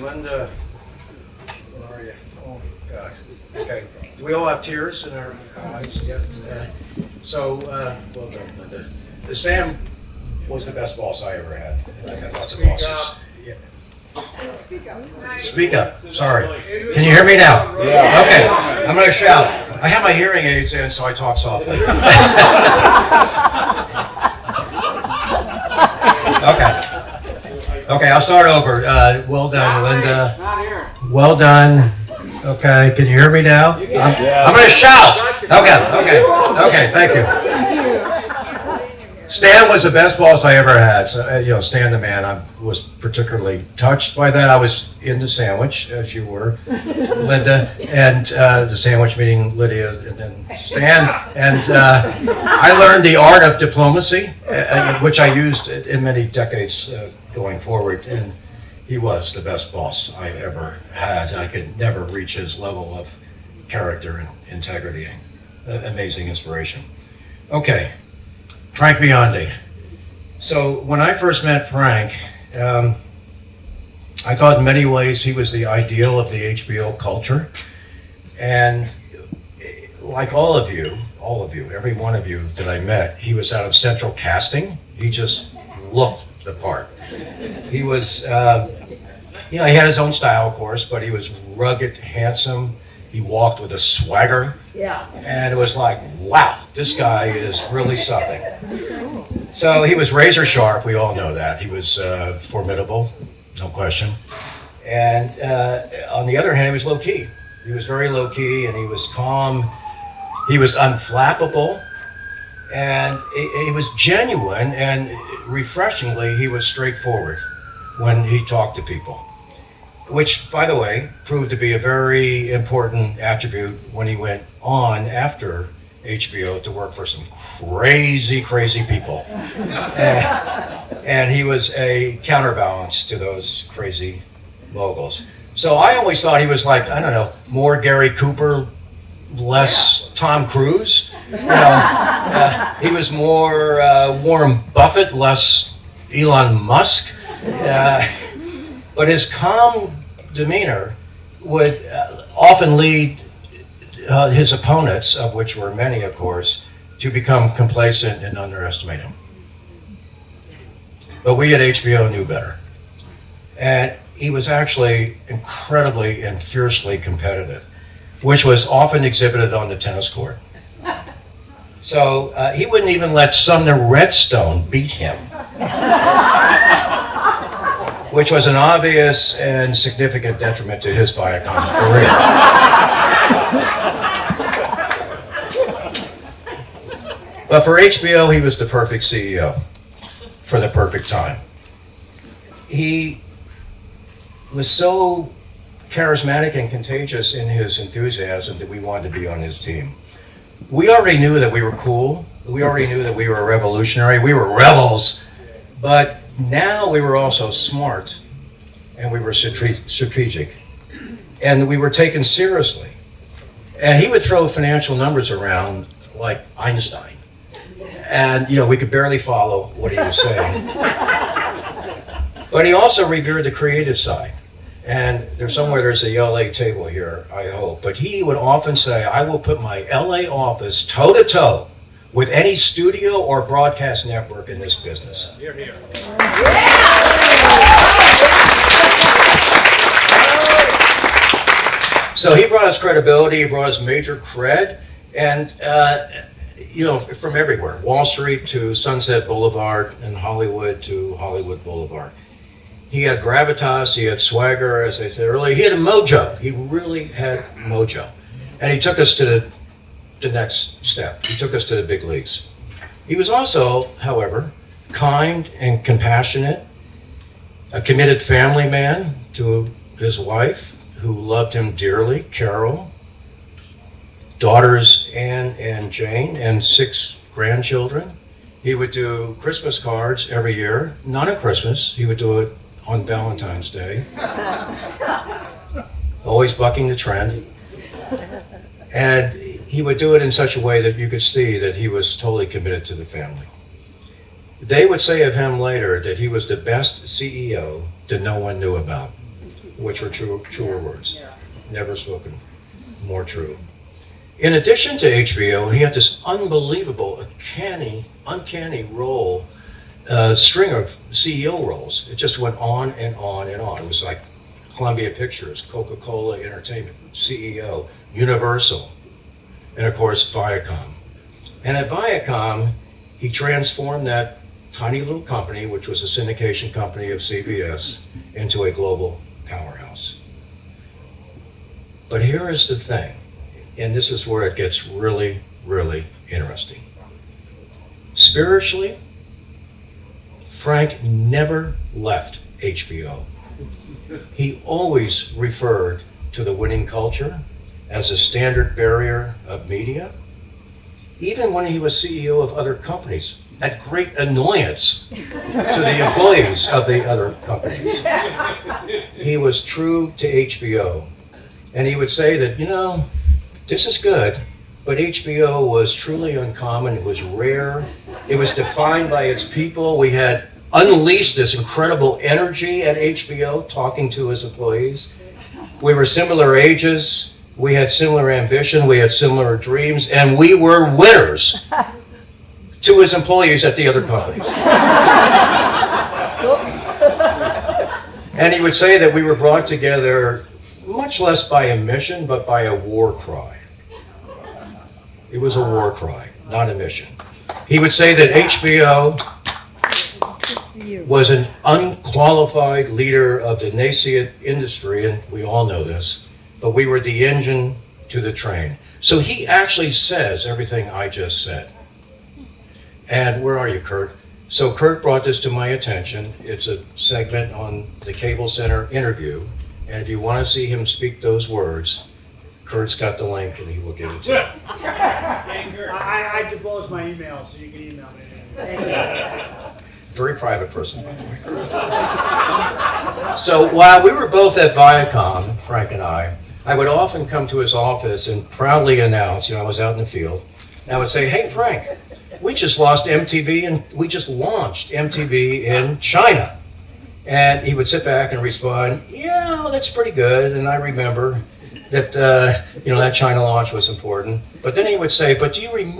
Linda, where are you? Oh, God. Okay. Do we all have tears in our eyes yet? Well done, Linda. Stan was the best boss I ever had. And I've had lots of bosses. Yeah. Speak up. Sorry. Can you hear me now? Yeah. Okay. I'm going to shout. I have my hearing aids in, so I talk softly. Okay, I'll start over. Well done, Linda. Well done. Okay, can you hear me now? I'm going to shout. Okay, thank you. Stan was the best boss I ever had. So, Stan the man, I was particularly touched by that. I was in the sandwich, as you were, Linda, and the sandwich meeting Lydia and then Stan. And I learned the art of diplomacy, which I used in many decades going forward. And he was the best boss I ever had. I could never reach his level of character and integrity. Amazing inspiration. Okay. Frank Biondi. So when I first met Frank, I thought in many ways he was the ideal of the HBO culture. And like all of you, every one of you that I met, he was out of central casting. He just looked the part. He was, he had his own style, of course, but he was rugged, handsome. He walked with a swagger. Yeah. And it was like, wow, this guy is really something. So he was razor sharp, we all know that. He was formidable, no question. And on the other hand, he was low key. He was very low key and he was calm. He was unflappable. And he was genuine, and refreshingly, he was straightforward when he talked to people. Which, by the way, proved to be a very important attribute when he went on after HBO to work for some crazy people. And he was a counterbalance to those crazy moguls. So I always thought he was like, I don't know, more Gary Cooper, less Tom Cruise. He was more Warren Buffett, less Elon Musk. But his calm demeanor would often lead his opponents, of which were many, of course, to become complacent and underestimate him. But we at HBO knew better. And he was actually incredibly and fiercely competitive, which was often exhibited on the tennis court. So he wouldn't even let Sumner Redstone beat him. Which was an obvious and significant detriment to his Viacom career. But for HBO, he was the perfect CEO for the perfect time. He was so charismatic and contagious in his enthusiasm that we wanted to be on his team. We already knew that we were cool. We already knew that we were revolutionary. We were rebels. But now we were also smart, and we were strategic, and we were taken seriously. And he would throw financial numbers around like Einstein. And, we could barely follow what he was saying. But he also revered the creative side. And there's a LA table here, I hope. But he would often say, I will put my LA office toe-to-toe with any studio or broadcast network in this business. Here, here. So he brought us credibility, he brought us major cred, and from everywhere, Wall Street to Sunset Boulevard and Hollywood to Hollywood Boulevard. He had gravitas, he had swagger, as I said earlier, he had a mojo. He really had mojo. And he took us to the next step. He took us to the big leagues. He was also, however, kind and compassionate, a committed family man to his wife, who loved him dearly, Carol, daughters Anne and Jane, and 6 grandchildren. He would do Christmas cards every year, not at Christmas, he would do it on Valentine's Day, always bucking the trend. And he would do it in such a way that you could see that he was totally committed to the family. They would say of him later that he was the best CEO that no one knew about. which were truer words. Never spoken more true. In addition to HBO, he had this unbelievable, uncanny role, string of CEO roles. It just went on and on and on. It was like Columbia Pictures, Coca-Cola Entertainment, CEO, Universal, and of course Viacom. And at Viacom, he transformed that tiny little company, which was a syndication company of CBS, into a global powerhouse. But here is the thing, and this is where it gets really, really interesting. Spiritually, Frank never left HBO. He always referred to the winning culture as a standard barrier of media, even when he was CEO of other companies, at great annoyance to the employees of the other companies. He was true to HBO. And he would say that, this is good, but HBO was truly uncommon. It was rare. It was defined by its people. We had unleashed this incredible energy at HBO talking to his employees. We were similar ages. We had similar ambition. We had similar dreams. And we were winners to his employees at the other companies. And he would say that we were brought together much less by a mission, but by a war cry. It was a war cry, not a mission. He would say that HBO was an unqualified leader of the nascent industry, and we all know this, but we were the engine to the train. So he actually says everything I just said. And where are you, Kurt? So Kurt brought this to my attention. It's a segment on the Cable Center interview. And if you want to see him speak those words, Kurt's got the link and he will give it to you. I divulged my email, so you can email me. Very private person. So while we were both at Viacom, Frank and I would often come to his office and proudly announce, I was out in the field, and I would say, hey Frank, we just launched MTV in China. And he would sit back and respond, yeah, that's pretty good. And I remember that, that China launch was important. But then he would say, but do you really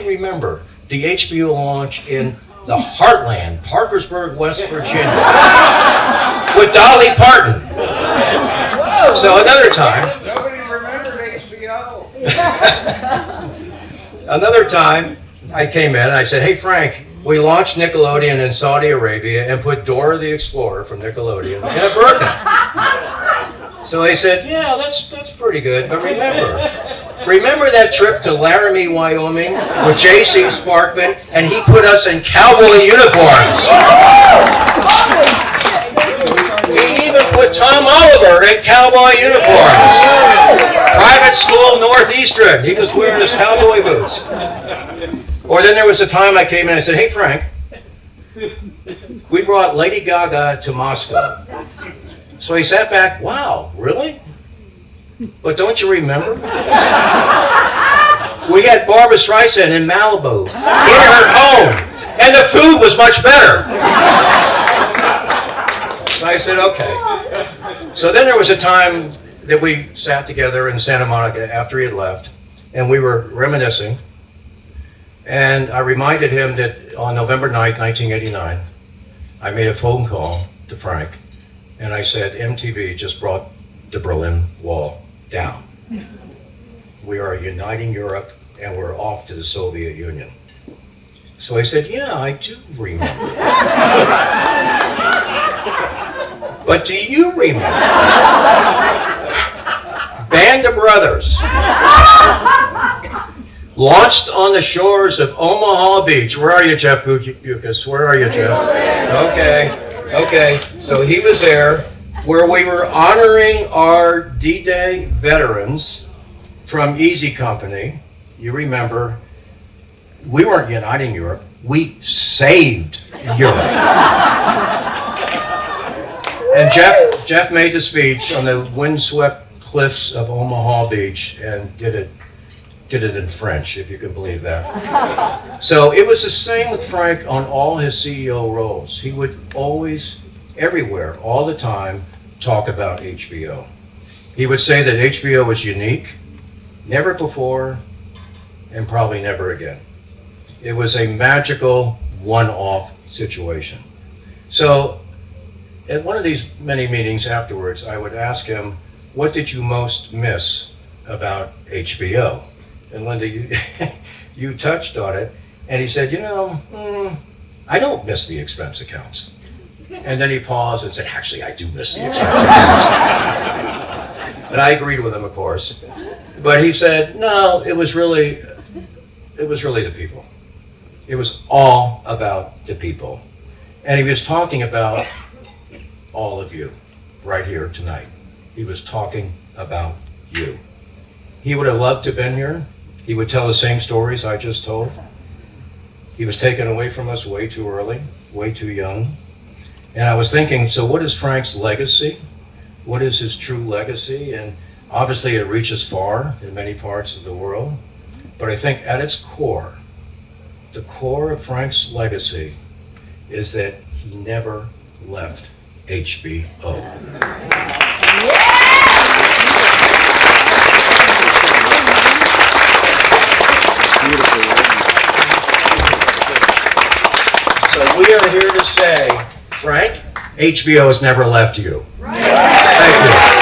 remember the HBO launch in the heartland, Parkersburg, West Virginia, with Dolly Parton? So another time. Nobody remembered HBO. Another time, I came in and I said, hey, Frank, we launched Nickelodeon in Saudi Arabia and put Dora the Explorer from Nickelodeon in a burqa. So he said, yeah, that's pretty good, but remember that trip to Laramie, Wyoming with J.C. Sparkman, and he put us in cowboy uniforms. He even put Tom Oliver in cowboy uniforms. Private school Northeastern. He was wearing his cowboy boots. Or then there was a time I came in and I said, hey Frank, we brought Lady Gaga to Moscow. So he sat back, wow, really? But don't you remember? We had Barbra Streisand in Malibu, in her home, and the food was much better. So I said, okay. So then there was a time that we sat together in Santa Monica after he had left, and we were reminiscing. And I reminded him that on November 9th, 1989, I made a phone call to Frank, and I said, MTV just brought the Berlin Wall down. We are uniting Europe, and we're off to the Soviet Union. So I said, yeah, I do remember. But do you remember? Band of Brothers launched on the shores of Omaha Beach. Where are you, Jeff Bukas? Where are you, Jeff? Okay. So he was there, where we were honoring our D-Day veterans from Easy Company. You remember, we weren't uniting Europe. We saved Europe. And Jeff made the speech on the windswept cliffs of Omaha Beach and did it in French, if you can believe that. So it was the same with Frank on all his CEO roles. He would always everywhere, all the time, talk about HBO. He would say that HBO was unique, never before, and probably never again. It was a magical one-off situation. So at one of these many meetings afterwards, I would ask him, what did you most miss about HBO? And Linda, you touched on it, and he said, I don't miss the expense accounts. And then he paused and said, actually, I do miss the expense accounts. And I agreed with him, of course. But he said, no, it was really the people. It was all about the people. And he was talking about all of you right here tonight. He was talking about you. He would have loved to have been here. He would tell the same stories I just told. He was taken away from us way too early, way too young. And I was thinking, so what is Frank's legacy? What is his true legacy? And obviously it reaches far in many parts of the world. But I think at its core, the core of Frank's legacy is that he never left HBO. So we are here to say, Frank, HBO has never left you. Thank you.